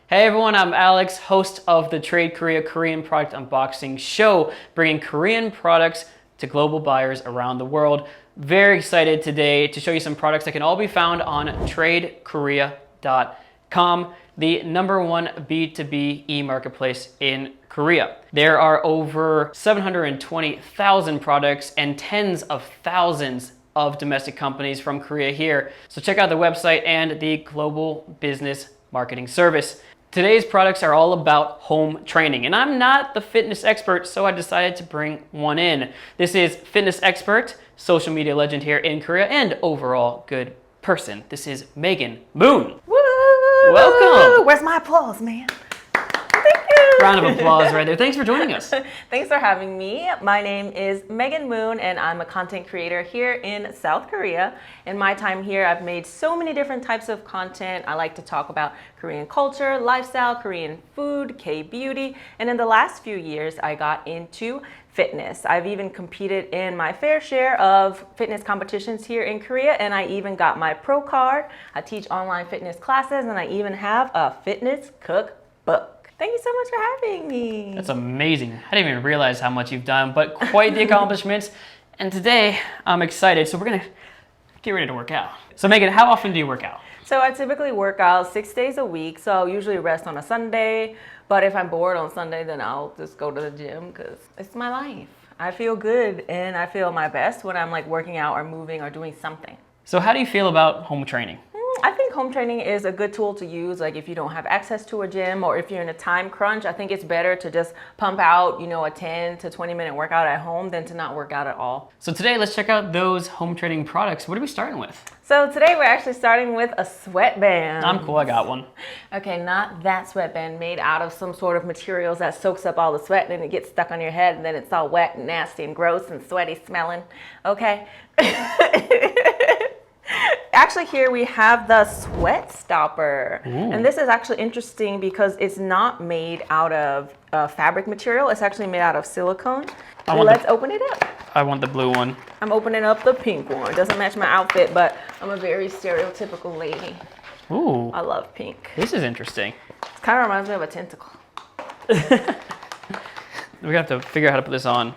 Hey everyone, I'm Alex, host of the tradeKorea Korean product unboxing show, bringing Korean products to global buyers around the world. Very excited today to show you some products that can all be found on tradeKorea.com, the #1 B2B e-marketplace in Korea. There are over 720,000 products and tens of thousands of domestic companies from Korea here. So check out the website and the global business marketing service. Today's products are all about home training, and I'm not the fitness expert, so I decided to bring one in. This is fitness expert, social media legend here in Korea, and overall good person. This is Megan Moon. Woo! Welcome. Where's my applause, man? Thank you. Round of applause right there. Thanks for joining us. Thanks for having me. My name is Megan Moon, and I'm a content creator here in South Korea. In my time here, I've made so many different types of content. I like to talk about Korean culture, lifestyle, Korean food, K-beauty, and in the last few years, I got into fitness. I've even competed in my fair share of fitness competitions here in Korea, and I even got my pro card. I teach online fitness classes, and I even have a fitness cookbook. Thank you so much for having me. That's amazing. I didn't even realize how much you've done, but quite the accomplishments. And today, I'm excited. So we're gonna get ready to work out. So Megan, how often do you work out? So I typically work out 6 days a week. So I'll usually rest on a Sunday. But if I'm bored on Sunday, then I'll just go to the gym because it's my life. I feel good and I feel my best when I'm like working out or moving or doing something. So how do you feel about home training? I think home training is a good tool to use, like if you don't have access to a gym or if you're in a time crunch. I think it's better to just pump out, a 10 to 20 minute workout at home than to not work out at all. So today, let's check out those home training products. What are we starting with? So today we're actually starting with a sweatband. I'm cool, I got one. Okay, not that sweatband made out of some sort of materials that soaks up all the sweat and then it gets stuck on your head and then it's all wet and nasty and gross and sweaty smelling. Okay. Actually, here we have the sweat stopper. Ooh. And this is actually interesting because it's not made out of fabric material. It's actually made out of silicone. Let's open it up. I want the blue one. I'm opening up the pink one. It doesn't match my outfit, but I'm a very stereotypical lady. Ooh. I love pink. This is interesting. It kind of reminds me of a tentacle. We have to figure out how to put this on.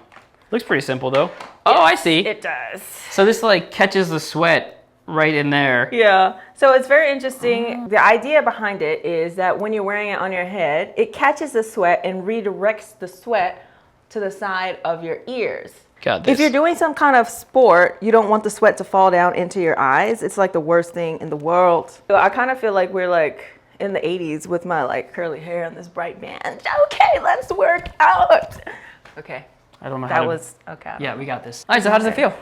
Looks pretty simple though. Oh, I see. It does. So this like catches the sweat right in there. Yeah. So it's very interesting. The idea behind it is that when you're wearing it on your head, it catches the sweat and redirects the sweat to the side of your ears. Got this. If you're doing some kind of sport, you don't want the sweat to fall down into your eyes. It's like the worst thing in the world. So I kind of feel like we're like in the 80s with my like curly hair and this bright band. Okay, let's work out. Okay. I don't know how That to... was okay. Yeah, we got this. All right, so how does it feel?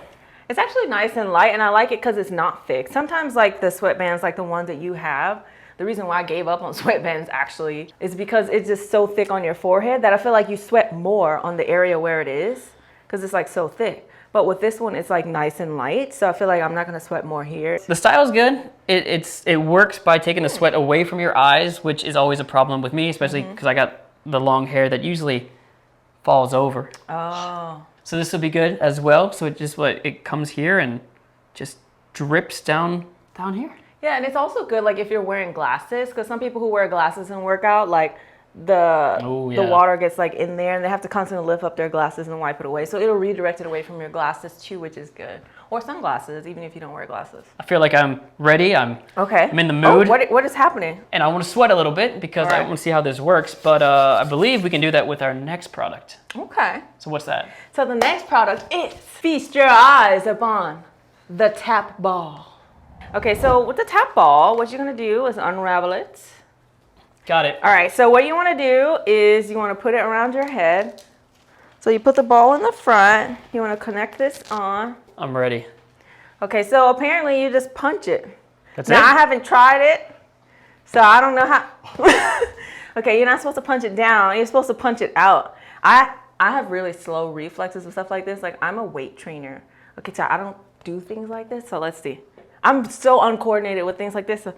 It's actually nice and light, and I like it because it's not thick. Sometimes like the sweatbands, like the ones that you have, the reason why I gave up on sweatbands actually is because it's just so thick on your forehead that I feel like you sweat more on the area where it is because it's like so thick. But with this one, it's like nice and light, so I feel like I'm not gonna sweat more here. The style's good. It works by taking the sweat away from your eyes, which is always a problem with me, especially because I got the long hair that usually falls over. Oh. So this will be good as well. So it comes here and just drips down here. Yeah, and it's also good like if you're wearing glasses, because some people who wear glasses and work out, like the water gets like in there and they have to constantly lift up their glasses and wipe it away. So it'll redirect it away from your glasses too, which is good. Or sunglasses, even if you don't wear glasses. I feel like I'm ready. I'm in the mood. Oh, what is happening? And I want to sweat a little bit because I want to see how this works. But I believe we can do that with our next product. Okay. So what's that? So the next product is feast your eyes upon the tap ball. Okay, so with the tap ball, what you're gonna do is unravel it. Got it. All right, so what you wanna do is you wanna put it around your head. So you put the ball in the front, you wanna connect this on. I'm ready. Okay, so apparently you just punch it. That's now, it? I haven't tried it, so I don't know how. Okay, you're not supposed to punch it down, you're supposed to punch it out. I have really slow reflexes and stuff like this. Like I'm a weight trainer. Okay, so I don't do things like this, so let's see. I'm so uncoordinated with things like this. So.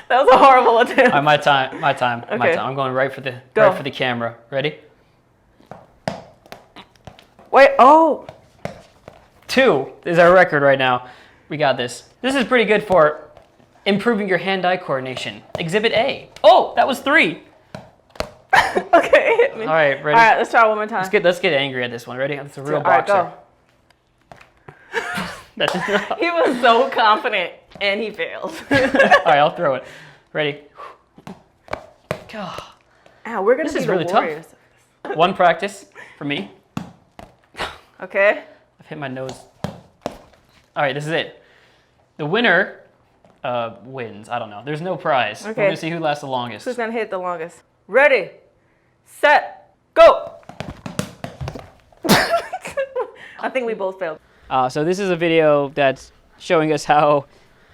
That was a horrible attempt. All right, my time. Okay. I'm going right for the camera. Ready? Wait, oh. 2 is our record right now. We got this. This is pretty good for Improving your hand-eye coordination. Exhibit A. Oh, that was 3. Okay, hit me. All right, ready? All right, let's try one more time. Let's get angry at this one. Ready? It's a real All right, boxer. go. That did not. He was so confident, and he failed. All right, I'll throw it. Ready? God. Ow, we're gonna This be is the really warriors. tough. One practice for me. Okay. I've hit my nose. All right, this is it. The winner wins. I don't know. There's no prize. Okay. We're gonna see who lasts the longest. Who's gonna hit the longest? Ready, set, go. I think we both failed. So this is a video that's showing us how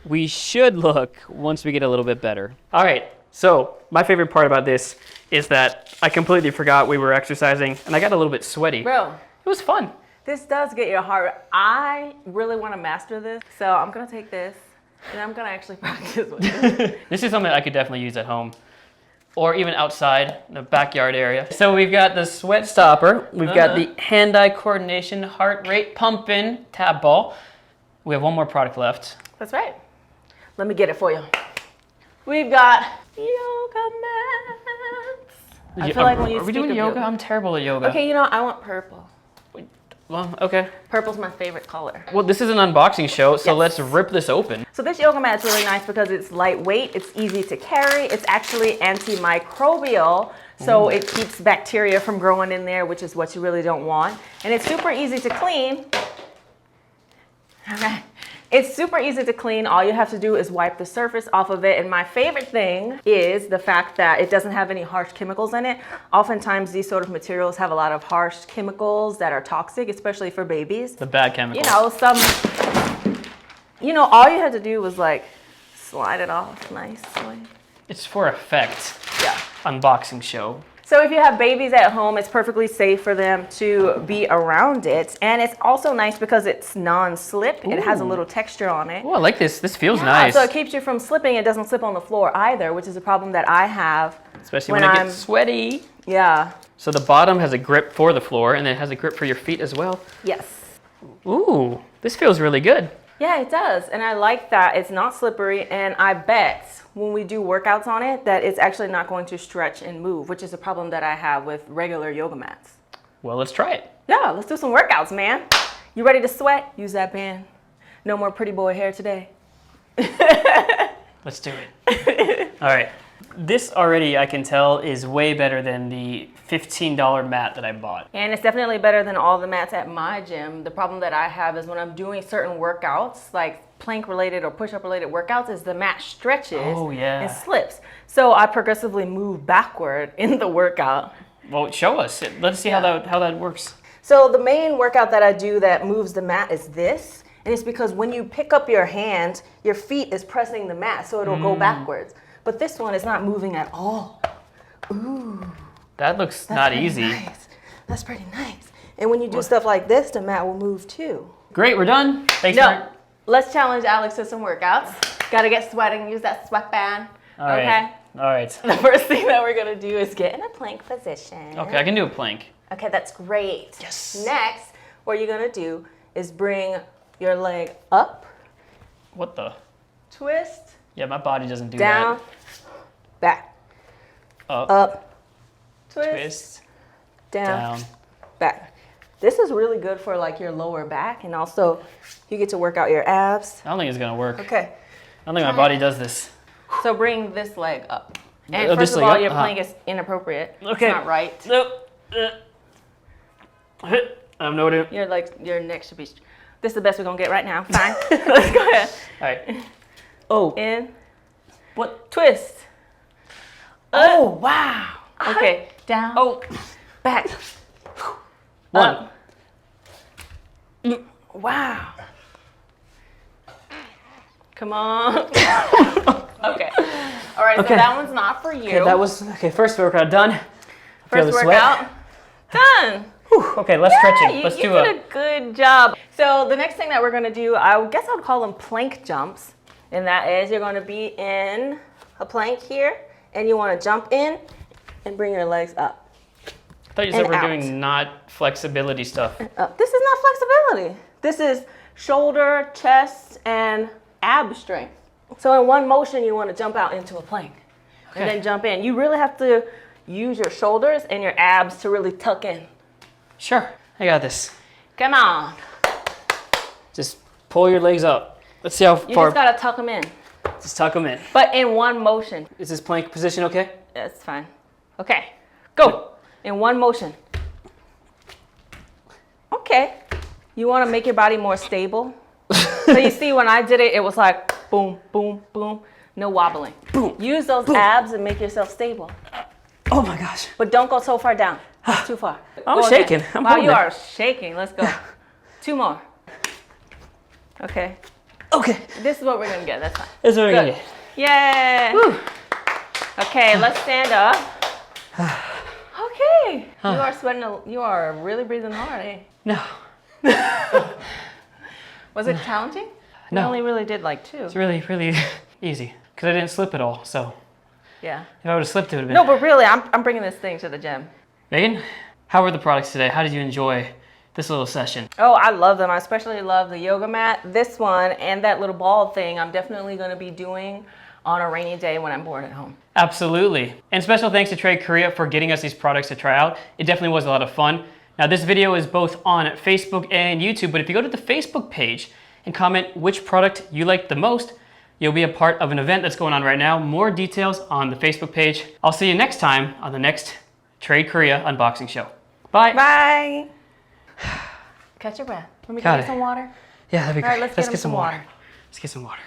we should look once we get a little bit better. All right, so my favorite part about this is that I completely forgot we were exercising and I got a little bit sweaty. Bro, It was fun. this does get your heart. I really want to master this, so I'm gonna take this and I'm gonna actually practice with it. This is something I could definitely use at home or even outside in the backyard area. So we've got the sweat stopper. We've got the hand-eye coordination, heart rate pumping tab ball. We have one more product left. That's right. Let me get it for you. We've got yoga mats. I feel like when you Are we speak doing of yoga? I'm terrible at yoga. Okay, you know, I want purple. Well, okay. Purple's my favorite color. Well, this is an unboxing show, so Yes. let's rip this open. So this yoga mat is really nice because it's lightweight, it's easy to carry, it's actually antimicrobial, so it keeps bacteria from growing in there, which is what you really don't want. And it's super easy to clean. All right. It's super easy to clean. All you have to do is wipe the surface off of it. And my favorite thing is the fact that it doesn't have any harsh chemicals in it. Oftentimes these sort of materials have a lot of harsh chemicals that are toxic, especially for babies. The bad chemicals. All you had to do was like slide it off nicely. It's for effect. Yeah. Unboxing show. So if you have babies at home, it's perfectly safe for them to be around it. And it's also nice because it's non-slip. It has a little texture on it. Oh, I like this. This feels Yeah, nice. so it keeps you from slipping. It doesn't slip on the floor either, which is a problem that I have. Especially when it gets sweaty. Yeah. So the bottom has a grip for the floor, and then it has a grip for your feet as well. Yes. Ooh, this feels really good. Yeah, it does. And I like that it's not slippery. And I bet when we do workouts on it that it's actually not going to stretch and move, which is a problem that I have with regular yoga mats. Well, let's try it. Yeah, let's do some workouts, man. You ready to sweat? Use that band. No more pretty boy hair today. Let's do it. All right. This already, I can tell, is way better than the $15 mat that I bought. And it's definitely better than all the mats at my gym. The problem that I have is when I'm doing certain workouts, like plank related or push-up related workouts, is the mat stretches and slips. So I progressively move backward in the workout. Well, show us. Let's see how that works. So the main workout that I do that moves the mat is this. And it's because when you pick up your hand, your feet is pressing the mat, so it'll go backwards. But this one is not moving at all. Ooh. That looks not easy. Nice. That's pretty nice. And when you do stuff like this, the mat will move too. Great, we're done. Thanks No, let's challenge Alex to some workouts. Gotta get sweating, use that sweatband. All right. All right. The first thing that we're gonna do is get in a plank position. Okay, I can do a plank. Okay, that's great. Yes. Next, what you're gonna do is bring your leg up, What the? twist, Yeah, my body doesn't do down, back, that. up, twist, Twist, down, down. back. This is really good for like your lower back, and also you get to work out your abs. I don't think it's gonna work. Okay, I don't think my body does this. so bring this leg up. And Oh, first this of leg all, up? your plank is inappropriate. Okay. It's not right. Nope. I have no idea. Your neck should be. This is the best we're gonna get right now. Fine. Let's go ahead. All right. Oh. In. What? Twist. Oh wow. Okay. Down. Oh. Back. One. Up. Wow. Come on. Okay. All right. So Okay. that one's not for you. Okay, that was first workout done. Feel first the sweat. workout. Done. Whew, okay, less stretching. Let's you do did a good job. So the next thing that we're gonna do, I guess I would call them plank jumps. And that is you're gonna be in a plank here, and you wanna jump in and bring your legs up. I thought you said and we're out. doing not flexibility stuff. This is not flexibility. This is shoulder, chest, and ab strength. So in one motion, you want to jump out into a plank Okay. and then jump in. You really have to use your shoulders and your abs to really tuck in. Sure, I got this. Come on. Just pull your legs up. Let's see how You far. just got to tuck them in. Just tuck them in. But in one motion. Is this plank position okay? That's fine. Okay, go. In one motion. Okay. You want to make your body more stable. So you see when I did it, it was like boom, boom, boom. No wobbling. Boom. Use those Boom. abs and make yourself stable. Oh my gosh. But don't go so far down. That's too far. I'm Go shaking. again. I'm wow, holding you it. are shaking. Let's go. 2 more. Okay. Okay. This is what we're gonna get. That's fine. This is what we're Good. gonna get. Yay. Woo. Okay, let's stand up. Okay. You are sweating. You are really breathing hard, eh? No. Was it challenging? No. We only really did like 2. It's really, really easy because I didn't slip at all. So Yeah. if I would have slipped, it would have been. No, but really, I'm bringing this thing to the gym. Megan, how were the products today? How did you enjoy this little session? Oh, I love them. I especially love the yoga mat, this one, and that little ball thing. I'm definitely going to be doing on a rainy day when I'm bored at home. Absolutely. And special thanks to tradeKorea for getting us these products to try out. It definitely was a lot of fun. Now this video is both on Facebook and YouTube, but if you go to the Facebook page and comment which product you liked the most, you'll be a part of an event that's going on right now. More details on the Facebook page. I'll see you next time on the next tradeKorea unboxing show. Bye. Bye. Catch your breath. Let me Got get it. some water. Yeah, that'd be All right, great. let's get get some some water. water. Let's get some water.